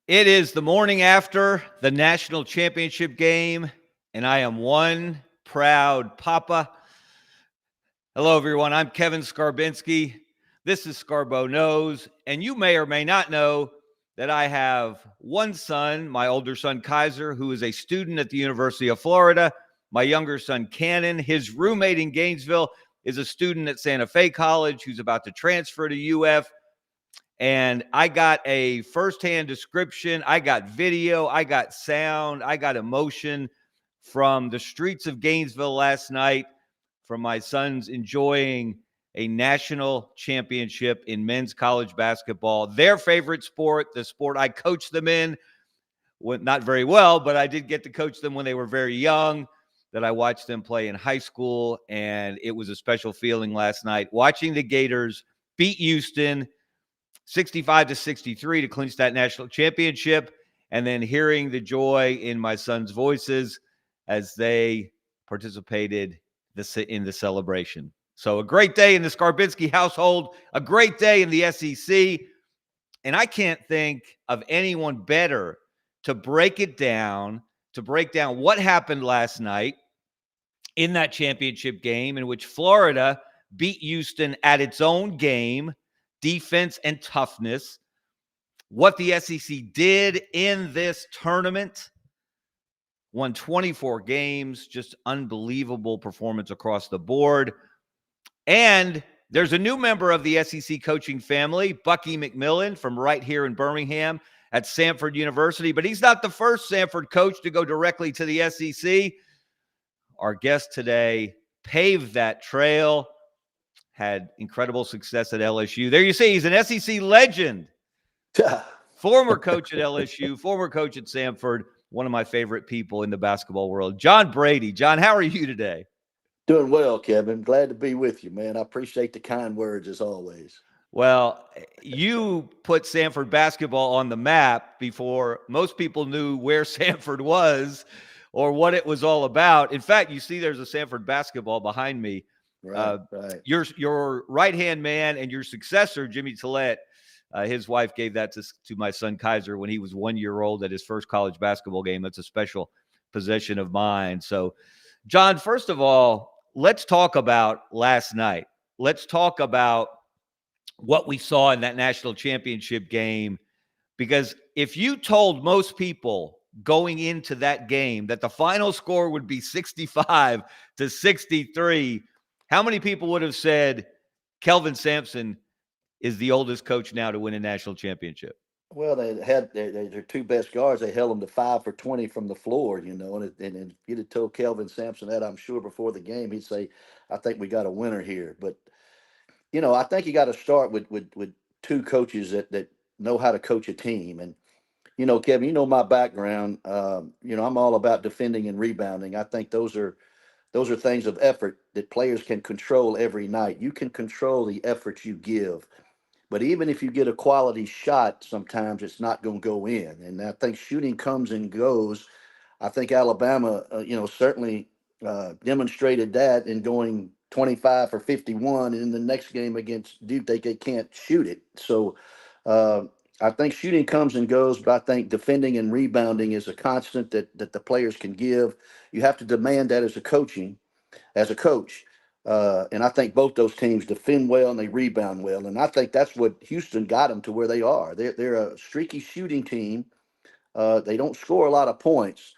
It is the morning after the national championship game, and I am one proud papa. Hello, everyone. I'm Kevin Skarbinski. This is Scarbo Knows, and you may or may not know that I have one son, my older son, Kaiser, who is a student at the University of Florida. My younger son, Cannon, his roommate in Gainesville, is a student at Santa Fe College who's about to transfer to UF. And I got a firsthand description. I got video. I got sound. I got emotion from the streets of Gainesville last night from my sons enjoying a national championship in men's college basketball, their favorite sport, the sport I coached them in. Went not very well, but I did get to coach them when they were very young, that I watched them play in high school. And it was a special feeling last night watching the Gators beat Houston 65-63 to clinch that national championship, and then hearing the joy in my sons' voices as they participated in the celebration. So a great day in the Skarbinski household, a great day in the SEC, and I can't think of anyone better to break down what happened last night in that championship game in which Florida beat Houston at its own game, defense and toughness, what the SEC did in this tournament, won 24 games, just unbelievable performance across the board. And there's a new member of the SEC coaching family, Bucky McMillan, from right here in Birmingham at Samford University. But he's not the first Samford coach to go directly to the SEC. Our guest today paved that trail, had incredible success at LSU. There you see, he's an SEC legend. Former coach at LSU, former coach at Samford, one of my favorite people in the basketball world, John Brady. John, how are you today? Doing well, Kevin. Glad to be with you, man. I appreciate the kind words as always. Well, you put Samford basketball on the map before most people knew where Samford was or what it was all about. In fact, you see there's a Samford basketball behind me. Right. Your right-hand man and your successor, Jimmy Tillett, his wife gave that to my son Kaiser when he was 1 year old at his first college basketball game. That's a special possession of mine. So, John, first of all, let's talk about last night. Let's talk about what we saw in that national championship game, because if you told most people going into that game that the final score would be 65-63, how many people would have said Kelvin Sampson is the oldest coach now to win a national championship? Well, they had their two best guards. They held them to 5 for 20 from the floor, and if you'd have told Kelvin Sampson that, I'm sure before the game, he'd say, I think we got a winner here. But, I think you got to start with two coaches that know how to coach a team. And, Kevin, my background, I'm all about defending and rebounding. I think those are things of effort that players can control every night. You can control the effort you give. But even if you get a quality shot, sometimes it's not going to go in. And I think shooting comes and goes. I think Alabama, certainly demonstrated that in going 25 for 51. And in the next game against Duke, they can't shoot it. So I think shooting comes and goes, but I think defending and rebounding is a constant that the players can give. You have to demand that as a coach. And I think both those teams defend well and they rebound well. And I think that's what Houston got them to where they are. They're a streaky shooting team. They don't score a lot of points,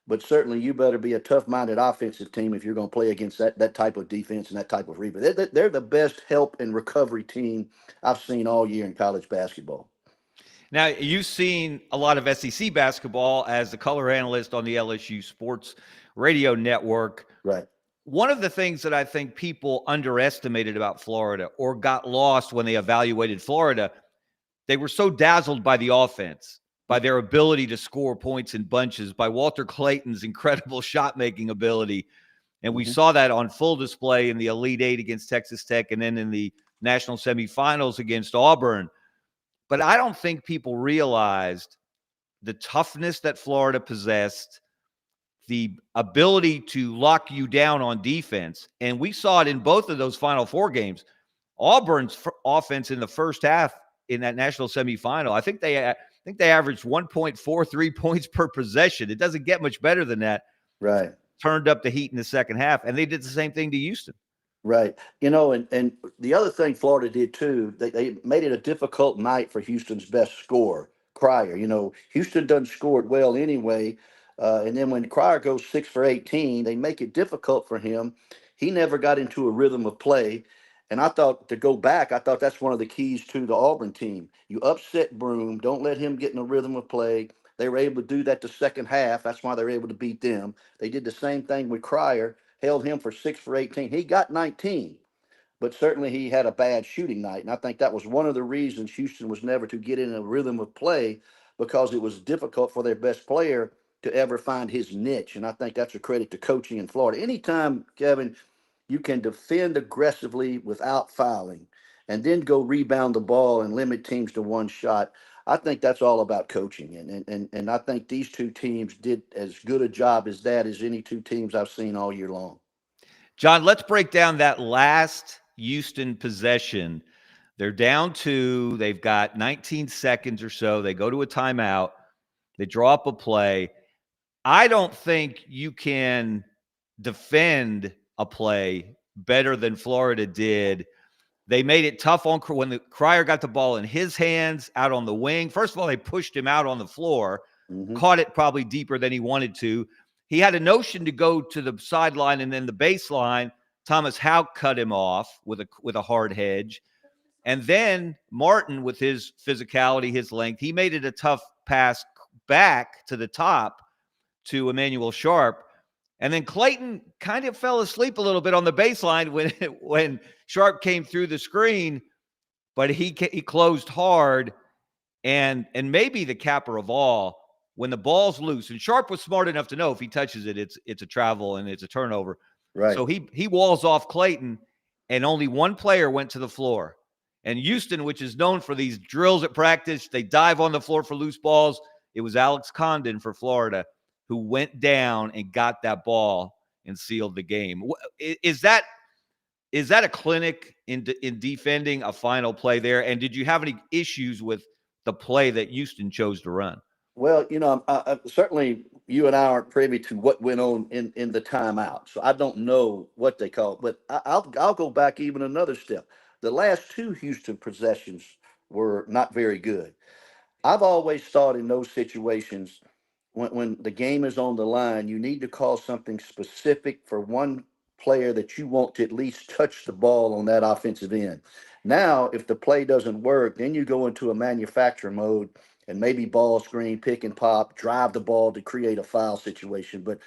but certainly you better be a tough-minded offensive team if you're going to play against that type of defense and that type of rebound. They're the best help and recovery team I've seen all year in college basketball. Now, you've seen a lot of SEC basketball as the color analyst on the LSU Sports Radio Network. Right. One of the things that I think people underestimated about Florida or got lost when they evaluated Florida, they were so dazzled by the offense, by their ability to score points in bunches, by Walter Clayton's incredible shot-making ability. And we saw that on full display in the Elite Eight against Texas Tech and then in the national semifinals against Auburn. But I don't think people realized the toughness that Florida possessed, the ability to lock you down on defense. And we saw it in both of those Final Four games. Auburn's offense in the first half in that national semifinal, I think they think they averaged 1.43 points per possession. It doesn't get much better than that. Right. Turned up the heat in the second half, and they did the same thing to Houston. Right. And the other thing Florida did too, they made it a difficult night for Houston's best scorer, Cryer. Houston doesn't score it well anyway. And then when Cryer goes 6 for 18, they make it difficult for him. He never got into a rhythm of play. And I thought I thought that's one of the keys to the Auburn team. You upset Broom, don't let him get in a rhythm of play. They were able to do that the second half. That's why they were able to beat them. They did the same thing with Cryer, held him for 6 for 18. He got 19, but certainly he had a bad shooting night. And I think that was one of the reasons Houston was never to get in a rhythm of play, because it was difficult for their best player to ever find his niche. And I think that's a credit to coaching in Florida. Anytime, Kevin, you can defend aggressively without fouling and then go rebound the ball and limit teams to one shot, I think that's all about coaching. And I think these two teams did as good a job as that as any two teams I've seen all year long. John, let's break down that last Houston possession. They're down 2. They've got 19 seconds or so. They go to a timeout. They draw up a play. I don't think you can defend a play better than Florida did. They made it tough on when the Cryer got the ball in his hands out on the wing. First of all, they pushed him out on the floor, caught it probably deeper than he wanted to. He had a notion to go to the sideline and then the baseline. Thomas Houck cut him off with a hard hedge. And then Martin, with his physicality, his length, he made it a tough pass back to the top to Emmanuel Sharp. And then Clayton kind of fell asleep a little bit on the baseline when Sharp came through the screen, but he closed hard. And maybe the capper of all, when the ball's loose, and Sharp was smart enough to know if he touches it, it's a travel and it's a turnover. Right. So he walls off Clayton, and only one player went to the floor. And Houston, which is known for these drills at practice, they dive on the floor for loose balls. It was Alex Condon for Florida who went down and got that ball and sealed the game. Is that a clinic in defending a final play there? And did you have any issues with the play that Houston chose to run? Well, certainly you and I aren't privy to what went on in the timeout, so I don't know what they call it. But I'll go back even another step. The last 2 Houston possessions were not very good. I've always thought in those situations, when the game is on the line, you need to call something specific for one player that you want to at least touch the ball on that offensive end. Now, if the play doesn't work, then you go into a manufacturer mode and maybe ball screen, pick and pop, drive the ball to create a foul situation. But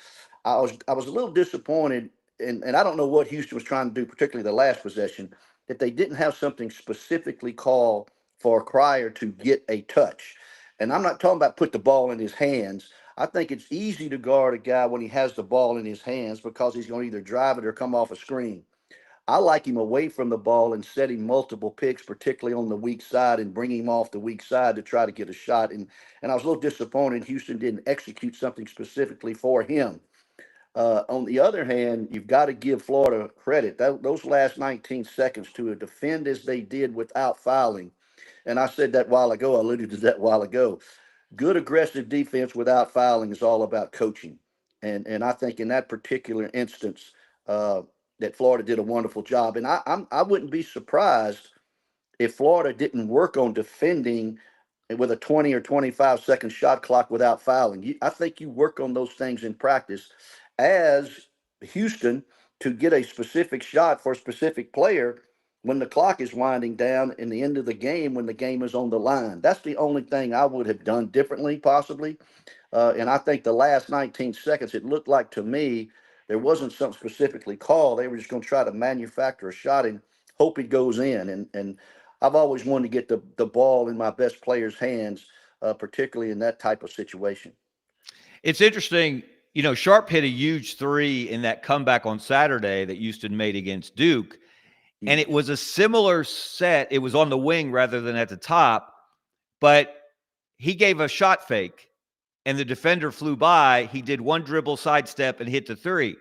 I was a little disappointed, and I don't know what Houston was trying to do, particularly the last possession, that they didn't have something specifically called for Cryer to get a touch. And I'm not talking about put the ball in his hands. I think it's easy to guard a guy when he has the ball in his hands because he's going to either drive it or come off a screen. I like him away from the ball and setting multiple picks, particularly on the weak side, and bring him off the weak side to try to get a shot. And I was a little disappointed Houston didn't execute something specifically for him. On the other hand, you've got to give Florida credit. Those last 19 seconds to defend as they did without fouling. And I said that while ago, I alluded to that while ago. Good aggressive defense without fouling is all about coaching. And I think in that particular instance, that Florida did a wonderful job. And I wouldn't be surprised if Florida didn't work on defending with a 20 or 25-second shot clock without fouling. I think you work on those things in practice as Houston to get a specific shot for a specific player when the clock is winding down in the end of the game, when the game is on the line. That's the only thing I would have done differently, possibly. And I think the last 19 seconds, it looked like to me there wasn't something specifically called. They were just going to try to manufacture a shot and hope it goes in. And I've always wanted to get the ball in my best player's hands, particularly in that type of situation. It's interesting. Sharp hit a huge 3 in that comeback on Saturday that Houston made against Duke. And it was a similar set. It was on the wing rather than at the top. But he gave a shot fake, and the defender flew by. He did one dribble sidestep and hit the 3.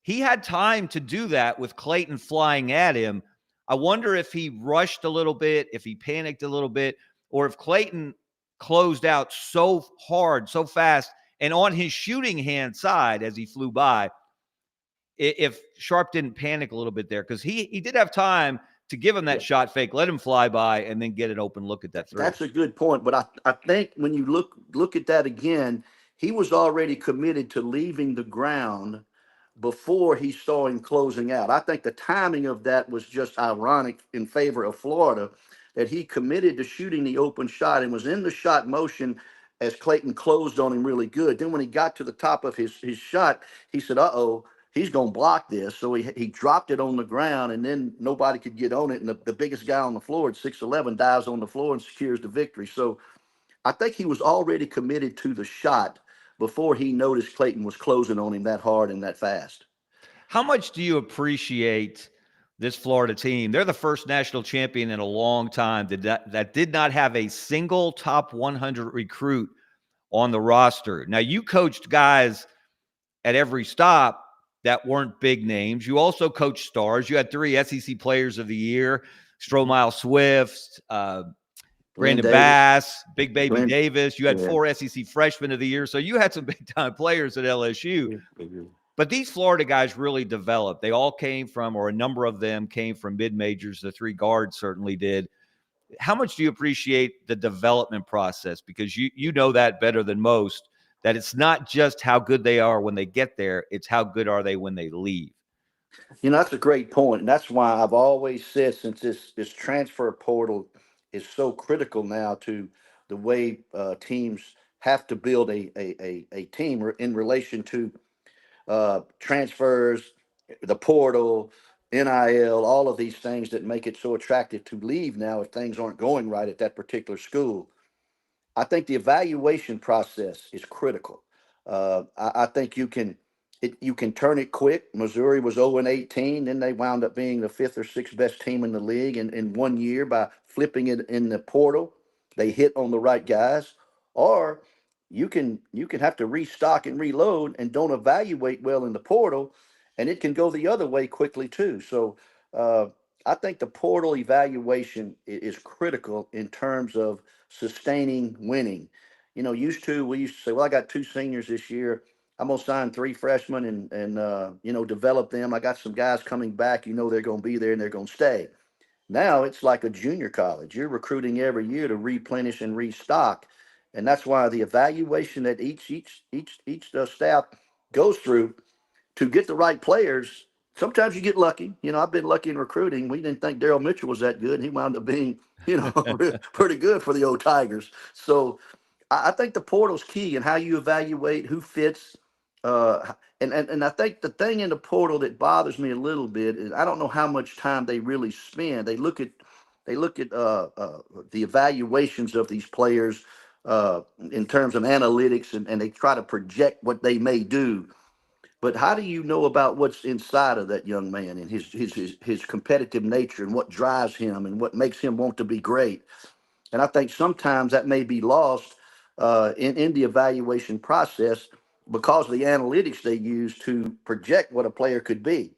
He had time to do that with Clayton flying at him. I wonder if he rushed a little bit, if he panicked a little bit, or if Clayton closed out so hard, so fast, and on his shooting hand side as he flew by. If Sharp didn't panic a little bit there, because he did have time to give him that shot fake, let him fly by, and then get an open look at that three. That's a good point. But I think when you look at that again, he was already committed to leaving the ground before he saw him closing out. I think the timing of that was just ironic in favor of Florida, that he committed to shooting the open shot and was in the shot motion as Clayton closed on him really good. Then when he got to the top of his shot, he said, uh-oh, he's going to block this. So he dropped it on the ground, and then nobody could get on it. And the biggest guy on the floor at 6'11" dives on the floor and secures the victory. So I think he was already committed to the shot before he noticed Clayton was closing on him that hard and that fast. How much do you appreciate this Florida team? They're the first national champion in a long time that did not have a single top 100 recruit on the roster. Now, you coached guys at every stop that weren't big names. You also coached stars. You had 3 SEC Players of the Year, Stromile Swift, Brandon Bass, Big Baby Davis. You had 4 SEC Freshmen of the Year. So you had some big-time players at LSU. But these Florida guys really developed. They all came from, or a number of them came from mid-majors. The 3 guards certainly did. How much do you appreciate the development process? Because you know that better than most, that it's not just how good they are when they get there, it's how good are they when they leave. That's a great point. And that's why I've always said, since this transfer portal is so critical now to the way teams have to build a team in relation to transfers, the portal, NIL, all of these things that make it so attractive to leave now if things aren't going right at that particular school. I think the evaluation process is critical. I think you can turn it quick. Missouri was 0-18, then they wound up being the 5th or 6th best team in the league in 1 year by flipping it in the portal. They hit on the right guys. Or you can have to restock and reload and don't evaluate well in the portal, and it can go the other way quickly too. So I think the portal evaluation is critical in terms of sustaining winning. We used to say, well, I got 2 seniors this year. I'm gonna sign 3 freshmen and develop them. I got some guys coming back. They're gonna be there and they're gonna stay. Now it's like a junior college. You're recruiting every year to replenish and restock, and that's why the evaluation that each staff goes through to get the right players. Sometimes you get lucky. I've been lucky in recruiting. We didn't think Daryl Mitchell was that good, and he wound up being, pretty good for the old Tigers. So I think the portal's key in how you evaluate who fits. And I think the thing in the portal that bothers me a little bit is I don't know how much time they really spend. They look at the evaluations of these players in terms of analytics, and they try to project what they may do. But how do you know about what's inside of that young man and his competitive nature and what drives him and what makes him want to be great? And I think sometimes that may be lost in the evaluation process because of the analytics they use to project what a player could be.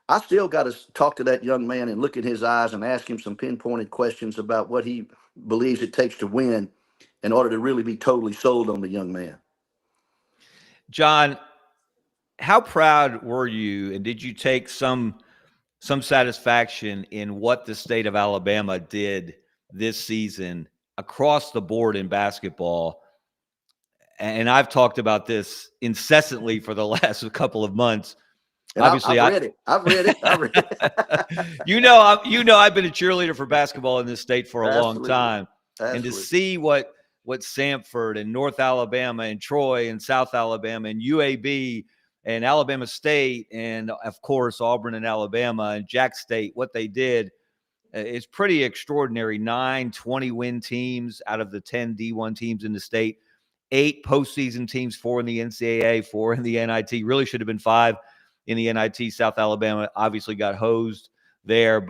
I still got to talk to that young man and look in his eyes and ask him some pinpointed questions about what he believes it takes to win in order to really be totally sold on the young man. John, how proud were you, and did you take some satisfaction in what the state of Alabama did this season across the board in basketball? And I've talked about this incessantly for the last couple of months. And obviously, I've read it. I've read it. I've been a cheerleader for basketball in this state for a long time. Absolutely. And to see what Samford and North Alabama and Troy and South Alabama and UAB and Alabama State and, of course, Auburn and Alabama and Jack State, what they did is pretty extraordinary. 9 20-win teams out of the 10 D1 teams in the state, 8 postseason teams, 4 in the NCAA, 4 in the NIT. Really should have been 5 in the NIT. South Alabama obviously got hosed there.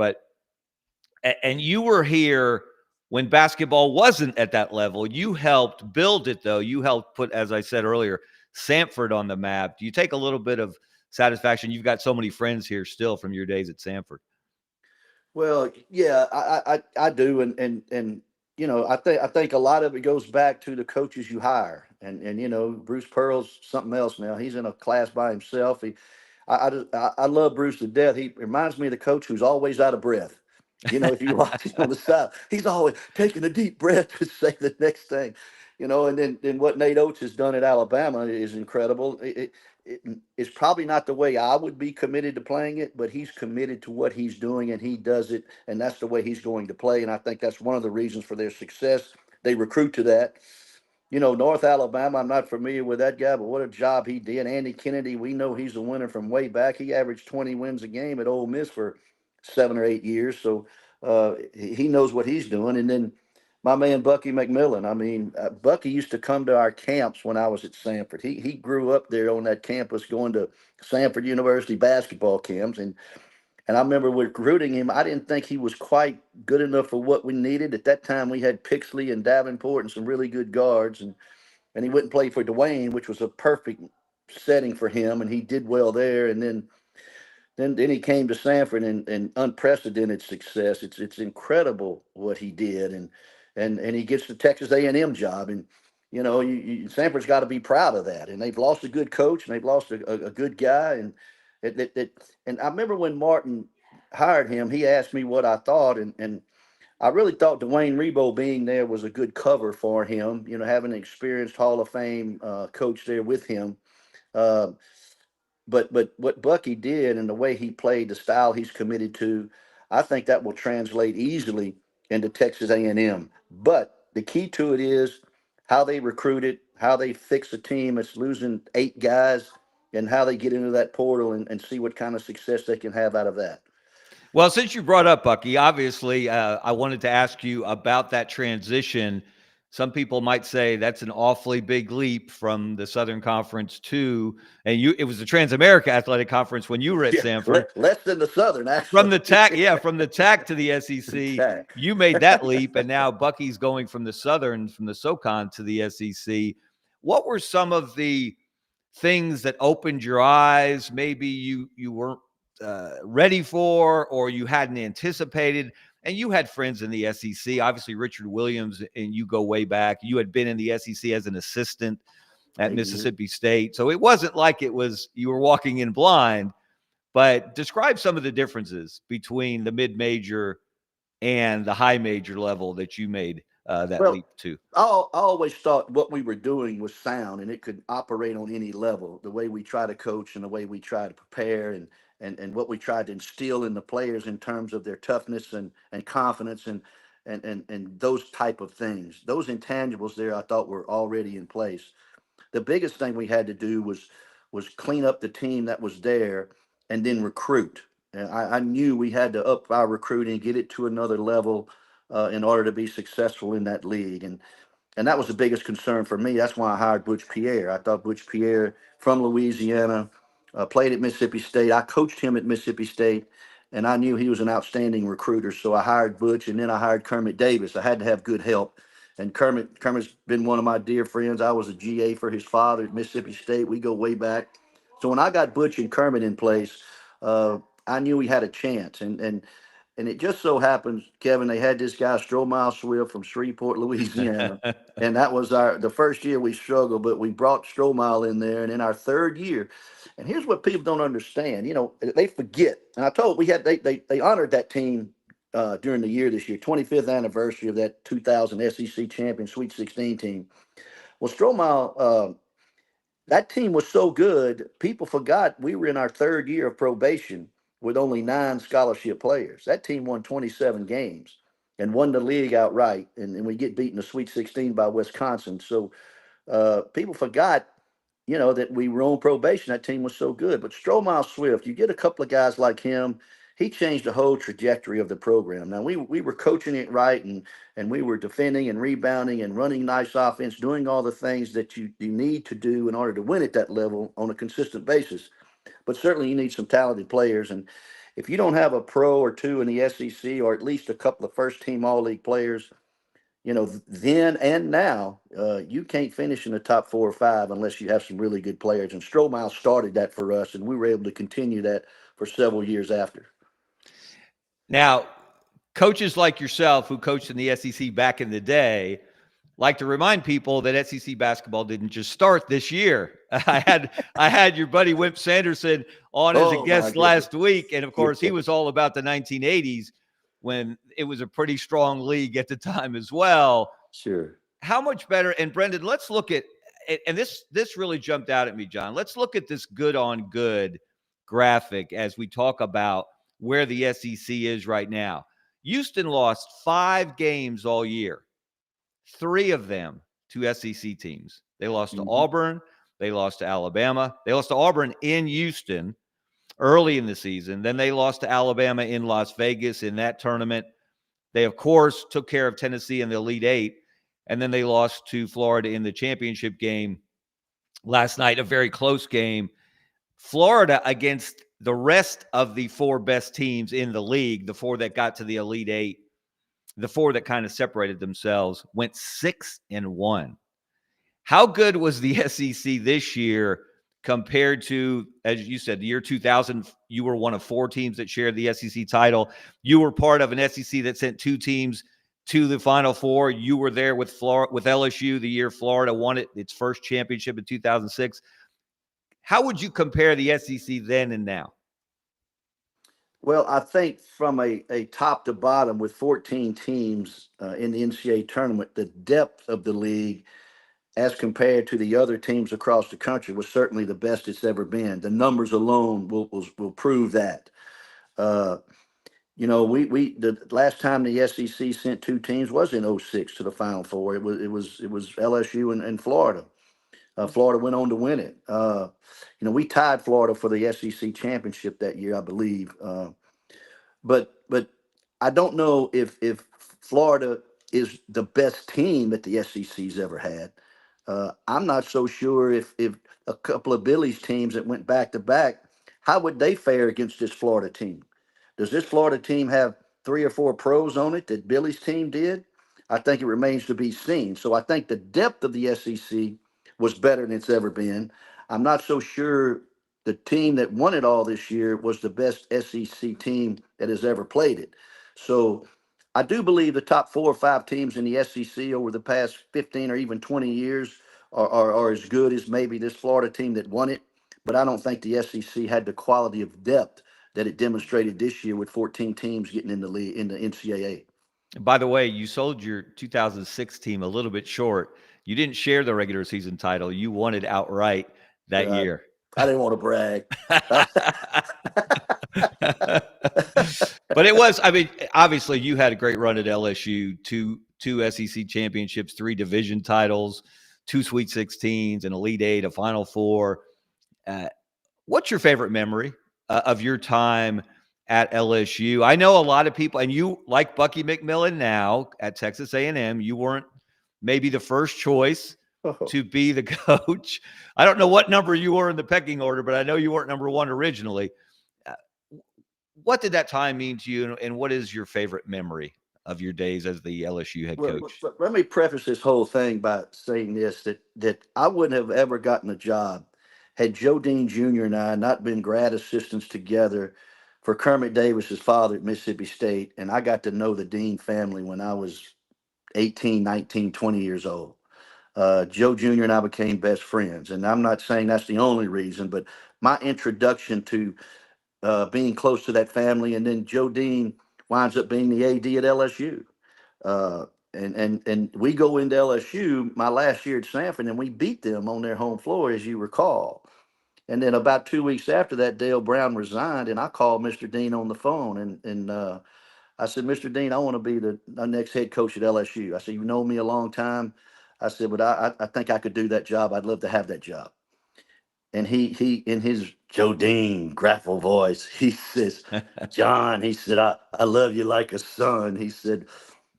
And you were here when basketball wasn't at that level. You helped build it, though. You helped put, as I said earlier, Samford on the map. Do you take a little bit of satisfaction? You've got so many friends here still from your days at Samford. Well, yeah, I do, and I think a lot of it goes back to the coaches you hire, and Bruce Pearl's something else now. He's in a class by himself. I love Bruce to death. He reminds me of the coach who's always out of breath. If you watch him on the side, he's always taking a deep breath to say the next thing. And then what Nate Oates has done at Alabama is incredible. It's probably not the way I would be committed to playing it, but he's committed to what he's doing and he does it, and that's the way he's going to play. And I think that's one of the reasons for their success. They recruit to that. North Alabama, I'm not familiar with that guy, but what a job he did. Andy Kennedy, we know he's a winner from way back. He averaged 20 wins a game at Ole Miss for 7 or 8 years. So he knows what he's doing. And then my man, Bucky McMillan. I mean, Bucky used to come to our camps when I was at Samford. He grew up there on that campus going to Samford University basketball camps. And I remember recruiting him. I didn't think he was quite good enough for what we needed. At that time, we had Pixley and Davenport and some really good guards. And he went and played for Dwayne, which was a perfect setting for him. And he did well there. And then he came to Samford and unprecedented success. It's incredible what he did. And he gets the Texas A&M job. And, Samford's got to be proud of that. And they've lost a good coach and they've lost a good guy. And I remember when Martin hired him, he asked me what I thought, and I really thought Dwayne Rebo being there was a good cover for him. Having an experienced Hall of Fame coach there with him. Uh, but what Bucky did and the way he played, the style he's committed to, I think that will translate easily into Texas A&M. But the key to it is how they recruit it, how they fix a team that's losing 8 guys, and how they get into that portal and see what kind of success they can have out of that. Well, since you brought up Bucky, obviously, I wanted to ask you about that transition. Some people might say that's an awfully big leap from the Southern Conference to, and it was the Trans-America Athletic Conference when you were at Yeah, Samford. less than the Southern, actually. From the TAC to the SEC, TAC. you made that leap, and now Bucky's going from the Southern, from the SoCon to the SEC. What were some of the things that opened your eyes? Maybe you weren't ready for, or you hadn't anticipated. And you had friends in the SEC, obviously Richard Williams, and you go way back. You had been in the SEC as an assistant at Mississippi State. So it wasn't like you were walking in blind, but describe some of the differences between the mid-major and the high major level that you made that leap to. I always thought what we were doing was sound and it could operate on any level. The way we try to coach and the way we try to prepare and what we tried to instill in the players in terms of their toughness and confidence and those type of things. Those intangibles there I thought were already in place. The biggest thing we had to do was clean up the team that was there and then recruit. And I knew we had to up our recruiting, get it to another level in order to be successful in that league. And that was the biggest concern for me. That's why I hired Butch Pierre. I thought Butch Pierre from Louisiana, played at Mississippi State. I coached him at Mississippi State, and I knew he was an outstanding recruiter. So I hired Butch, and then I hired Kermit Davis. I had to have good help. And Kermit's been one of my dear friends. I was a GA for his father at Mississippi State. We go way back. So when I got Butch and Kermit in place, I knew we had a chance. And it just so happens, Kevin, they had this guy, Stromile Swift from Shreveport, Louisiana. And that was the first year we struggled, but we brought Stromile in there. And in our third year, and here's what people don't understand, they forget. And I told they honored that team during the year this year, 25th anniversary of that 2000 SEC champion Sweet 16 team. Well, Stromile, that team was so good, people forgot we were in our third year of probation with only 9 scholarship players. That team won 27 games and won the league outright. And we get beaten the Sweet 16 by Wisconsin. So people forgot, that we were on probation. That team was so good. But Stromile Swift, you get a couple of guys like him, he changed the whole trajectory of the program. Now, we were coaching it right, and we were defending and rebounding and running nice offense, doing all the things that you need to do in order to win at that level on a consistent basis. But certainly you need some talented players. And if you don't have a pro or two in the SEC, or at least a couple of first-team all-league players, then and now, you can't finish in the top 4 or 5 unless you have some really good players. And Stromile started that for us, and we were able to continue that for several years after. Now, coaches like yourself who coached in the SEC back in the day like to remind people that SEC basketball didn't just start this year. I had your buddy Wimp Sanderson on as a Oh my guest goodness. last week, and of course he Yeah, was all about the 1980s when it was a pretty strong league at the time as well. sure. How much better? And Brendan, let's look at, and this really jumped out at me, John. Let's look at this good on good graphic as we talk about where the SEC is right now. Houston lost 5 games all year, 3 of them to SEC teams. They lost to Hmm. Auburn, they lost to Alabama, they lost to Auburn in Houston early in the season. Then they lost to Alabama in Las Vegas in that tournament. They, of course, took care of Tennessee in the Elite Eight, and then they lost to Florida in the championship game last night, a very close game. Florida against the rest of the 4 best teams in the league, the 4 that got to the Elite Eight, the 4 that kind of separated themselves, went 6-1. How good was the SEC this year compared to, as you said, the year 2000? You were one of 4 teams that shared the SEC title. You were part of an SEC that sent 2 teams to the Final Four. You were there with Florida, with LSU the year Florida won its first championship in 2006. How would you compare the SEC then and now? Well, I think from a top to bottom with 14 teams in the NCAA tournament, the depth of the league as compared to the other teams across the country was certainly the best it's ever been. The numbers alone will prove that. Uh, we the last time the SEC sent 2 teams was in '06 to the Final Four. It was LSU and Florida. Florida went on to win it. We tied Florida for the SEC championship that year, I believe. But I don't know if Florida is the best team that the SEC's ever had. I'm not so sure if a couple of Billy's teams that went back to back, how would they fare against this Florida team? Does this Florida team have 3 or 4 pros on it that Billy's team did? I think it remains to be seen. So I think the depth of the SEC was better than it's ever been. I'm not so sure the team that won it all this year was the best SEC team that has ever played it. So I do believe the top 4 or 5 teams in the SEC over the past 15 or even 20 years are as good as maybe this Florida team that won it. But I don't think the SEC had the quality of depth that it demonstrated this year with 14 teams getting in the league in the NCAA. By the way, you sold your 2006 team a little bit short. You didn't share the regular season title. You won it outright that Uh, year. I didn't want to brag. But it was, I mean, obviously you had a great run at LSU, two SEC championships, 3 division titles, 2 Sweet 16s, an Elite Eight, a Final Four. Uh, what's your favorite memory of your time at LSU? I know a lot of people, and you, like Bucky McMillan now at Texas A&M, you weren't maybe the first choice Oh. to be the coach. I don't know what number you were in the pecking order, but I know you weren't number 1 originally. Uh, what did that time mean to you, and what is your favorite memory of your days as the LSU head Well, coach? let me preface this whole thing by saying this that I wouldn't have ever gotten a job had Joe Dean Jr. and I not been grad assistants together for Kermit Davis's father at Mississippi State. And I got to know the Dean family when I was 18, 19, 20 years old. Joe Jr. and I became best friends. And I'm not saying that's the only reason, but my introduction to being close to that family, and then Joe Dean winds up being the AD at LSU. Uh, and we go into LSU my last year at Samford, and we beat them on their home floor, as you recall. And then about 2 weeks after that, Dale Brown resigned, and I called Mr. Dean on the phone, and I said, Mr. Dean, I want to be the next head coach at LSU. I said, you know me a long time. I said, but I think I could do that job. I'd love to have that job. And he in his Joe Dean grapple voice, he says, John, he said, I love you like a son. He said,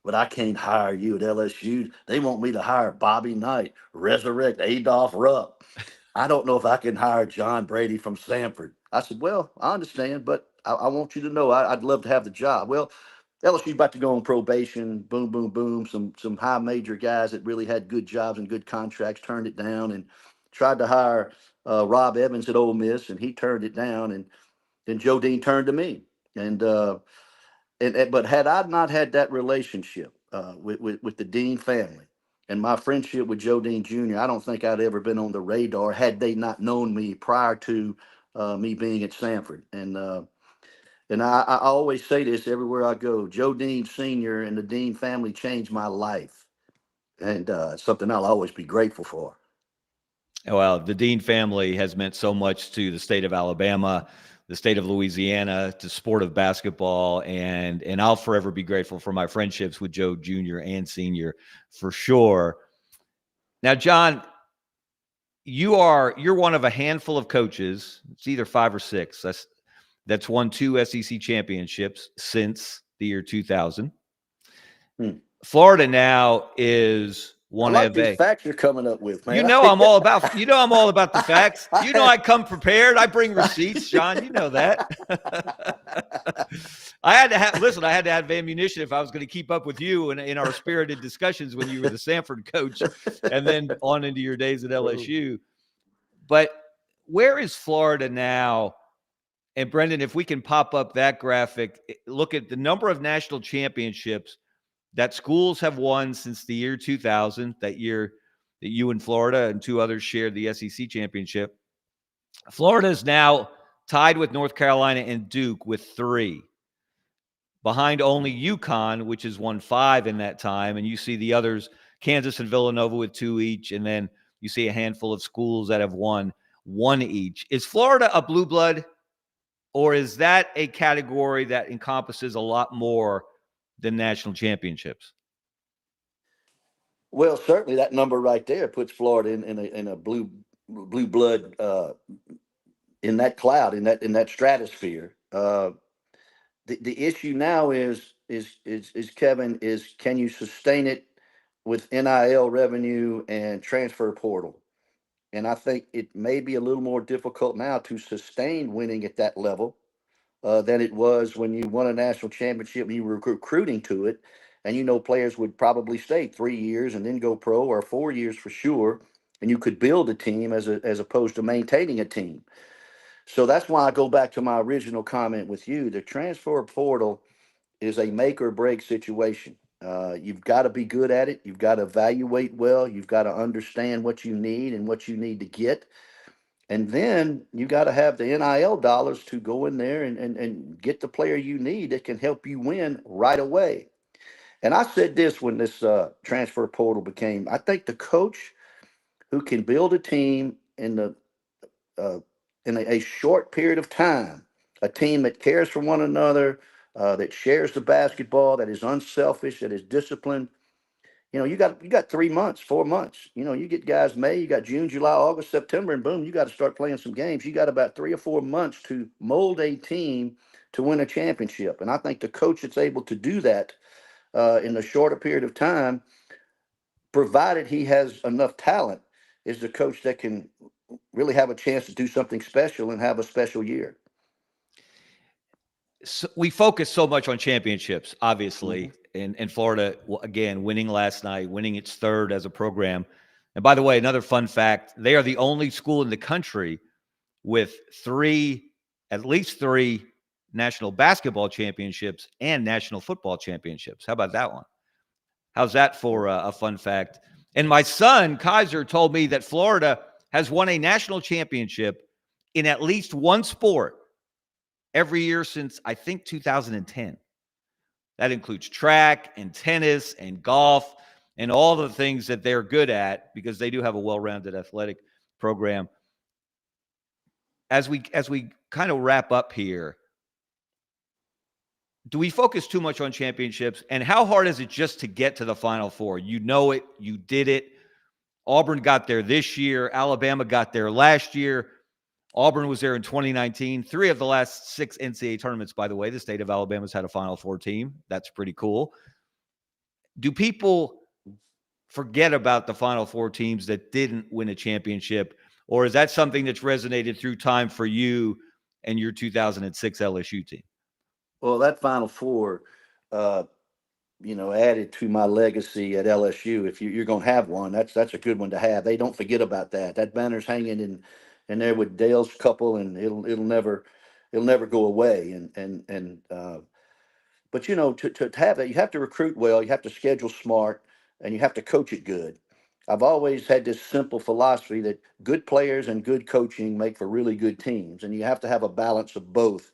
but I can't hire you at LSU. They want me to hire Bobby Knight, resurrect Adolph Rupp. I don't know if I can hire John Brady from Samford. I said, well, I understand, but I want you to know I'd love to have the job. Well, LSU's about to go on probation. Boom, boom, boom. Some high major guys that really had good jobs and good contracts turned it down and tried to hire Rob Evans at Ole Miss, and he turned it down. And then Joe Dean turned to me, and But had I not had that relationship with the Dean family and my friendship with Joe Dean Jr., I don't think I'd ever been on the radar had they not known me prior to me being at Samford. And I always say this everywhere I go: Joe Dean Sr. and the Dean family changed my life, and something I'll always be grateful for. Well, the Dean family has meant so much to the state of Alabama, the state of Louisiana, to sport of basketball, and I'll forever be grateful for my friendships with Joe Jr. and Sr. for sure. Now, John, you're one of a handful of coaches. It's either 5 or 6. That's won 2 SEC championships since the year 2000. Florida now is I one like of these a. facts you're coming up with, man. I'm all about. I'm all about the facts. I come prepared. I bring receipts, John. You know that. I had to have. Listen, I had to have ammunition if I was going to keep up with you in our spirited discussions when you were the Samford coach, and then on into your days at LSU. But where is Florida now? And Brendan, if we can pop up that graphic, look at the number of national championships that schools have won since the year 2000, that year that you and Florida and 2 others shared the SEC championship. Florida is now tied with North Carolina and Duke with 3, behind only UConn, which has won 5 in that time. And you see the others, Kansas and Villanova with 2 each. And then you see a handful of schools that have won 1 each. Is Florida a blue blood, or is that a category that encompasses a lot more than national championships? Well, certainly that number right there puts Florida in a blue blood in that cloud, in that stratosphere. The issue now is Kevin, is can you sustain it with NIL revenue and transfer portal? And I think it may be a little more difficult now to sustain winning at that level than it was when you won a national championship and you were recruiting to it. And players would probably stay 3 years and then go pro, or 4 years for sure. And you could build a team as opposed to maintaining a team. So that's why I go back to my original comment with you. The transfer portal is a make or break situation. You've got to be good at it. You've got to evaluate well. You've got to understand what you need and what you need to get. And then you got to have the NIL dollars to go in there and get the player you need that can help you win right away. And I said this when this transfer portal became, I think the coach who can build a team uh, in a short period of time, a team that cares for one another, that shares the basketball, that is unselfish, that is disciplined. You got 3 months, 4 months. You get guys May, you got June, July, August, September, and boom, you got to start playing some games. You got about 3 or 4 months to mold a team to win a championship. And I think the coach that's able to do that in a shorter period of time, provided he has enough talent, is the coach that can really have a chance to do something special and have a special year. So we focus so much on championships, obviously, Mm-hmm. and Florida, again, winning last night, winning its 3rd as a program. And by the way, another fun fact, they are the only school in the country with at least three national basketball championships and national football championships. How about that one? How's that for a fun fact? And my son, Kaiser, told me that Florida has won a national championship in at least one sport every year since, I think, 2010. That includes track and tennis and golf and all the things that they're good at, because they do have a well-rounded athletic program. As we kind of wrap up here, do we focus too much on championships? And how hard is it just to get to the Final Four? You know it. You did it. Auburn got there this year. Alabama got there last year. Auburn was there in 2019. 3 of the last 6 NCAA tournaments, by the way, the state of Alabama's had a Final Four team. That's pretty cool. Do people forget about the Final Four teams that didn't win a championship? Or is that something that's resonated through time for you and your 2006 LSU team? Well, that Final Four, added to my legacy at LSU. If you're going to have one, that's a good one to have. They don't forget about that. That banner's hanging in there with Dale's couple, and it'll never go away. And But to have that, you have to recruit well, you have to schedule smart, and you have to coach it good. I've always had this simple philosophy that good players and good coaching make for really good teams, and you have to have a balance of both.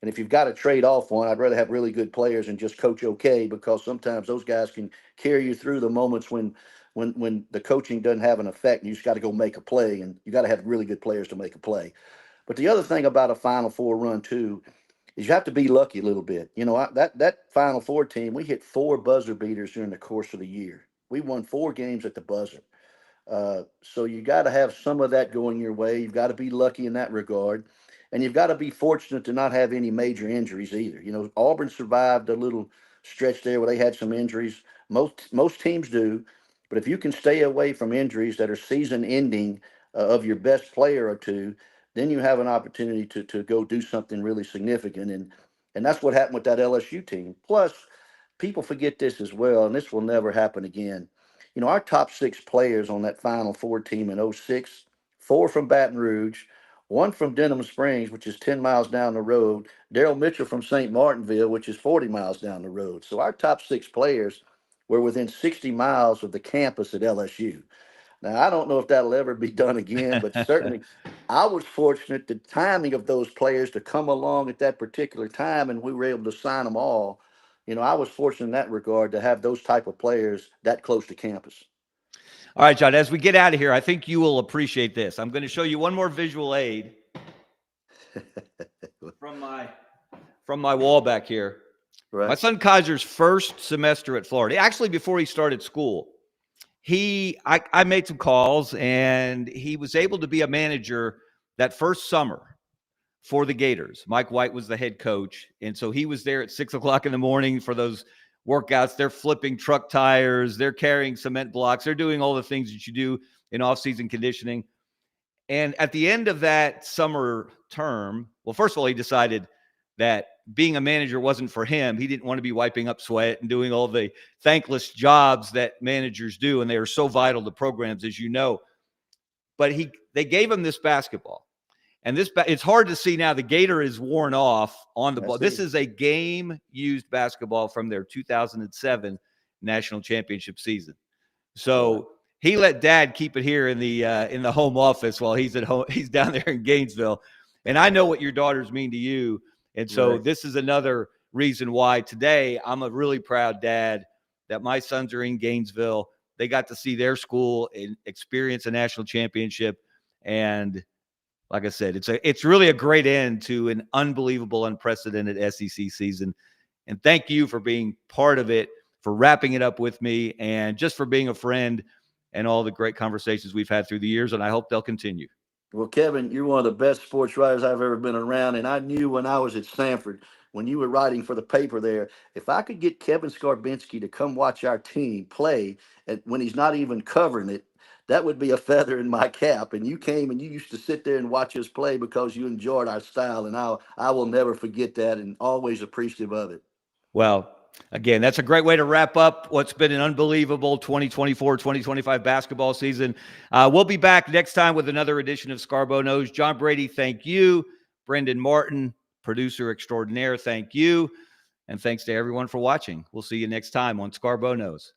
And if you've got to trade off one, I'd rather have really good players and just coach okay, because sometimes those guys can carry you through the moments when the coaching doesn't have an effect, and you just got to go make a play, and you got to have really good players to make a play. But the other thing about a Final Four run too is you have to be lucky a little bit. That Final Four team, we hit 4 buzzer beaters during the course of the year. We won 4 games at the buzzer. So you got to have some of that going your way. You've got to be lucky in that regard. And you've got to be fortunate to not have any major injuries either. Auburn survived a little stretch there where they had some injuries. Most teams do. But if you can stay away from injuries that are season ending of your best player or two, then you have an opportunity to go do something really significant. And that's what happened with that LSU team. Plus, people forget this as well, and this will never happen again. Our top 6 players on that Final Four team in '06, 4 from Baton Rouge, 1 from Denham Springs, which is 10 miles down the road, Daryl Mitchell from St. Martinville, which is 40 miles down the road. So our top 6 players were within 60 miles of the campus at LSU. Now, I don't know if that'll ever be done again, but certainly I was fortunate the timing of those players to come along at that particular time, and we were able to sign them all. I was fortunate in that regard to have those type of players that close to campus. All right, John, as we get out of here, I think you will appreciate this. I'm going to show you one more visual aid from my wall back here. Right. My son Kaiser's first semester at Florida, actually before he started school, I made some calls, and he was able to be a manager that first summer for the Gators. Mike White was the head coach, and so he was there at 6 o'clock in the morning for those workouts. They're flipping truck tires, they're carrying cement blocks, they're doing all the things that you do in off-season conditioning. And at the end of that summer term, well, first of all, he decided that being a manager wasn't for him. He didn't want to be wiping up sweat and doing all the thankless jobs that managers do, and they are so vital to programs, as you know. But they gave him this basketball. And it's hard to see now. The Gator is worn off on the ball. This is a game-used basketball from their 2007 national championship season. So he let Dad keep it here in the home office while he's at home. He's down there in Gainesville. And I know what your daughters mean to you. And so This is another reason why today I'm a really proud dad that my sons are in Gainesville. They got to see their school and experience a national championship. And like I said, it's really a great end to an unbelievable, unprecedented SEC season. And thank you for being part of it, for wrapping it up with me, and just for being a friend and all the great conversations we've had through the years. And I hope they'll continue. Well, Kevin, you're one of the best sports writers I've ever been around. And I knew when I was at Samford, when you were writing for the paper there, if I could get Kevin Skarbinski to come watch our team play when he's not even covering it, that would be a feather in my cap. And you came and you used to sit there and watch us play because you enjoyed our style. And I will never forget that, and always appreciative of it. Well, again, that's a great way to wrap up what's been an unbelievable 2024-2025 basketball season. We'll be back next time with another edition of Scarbo Knows. John Brady, thank you. Brendan Martin, producer extraordinaire, thank you. And thanks to everyone for watching. We'll see you next time on Scarbo Knows.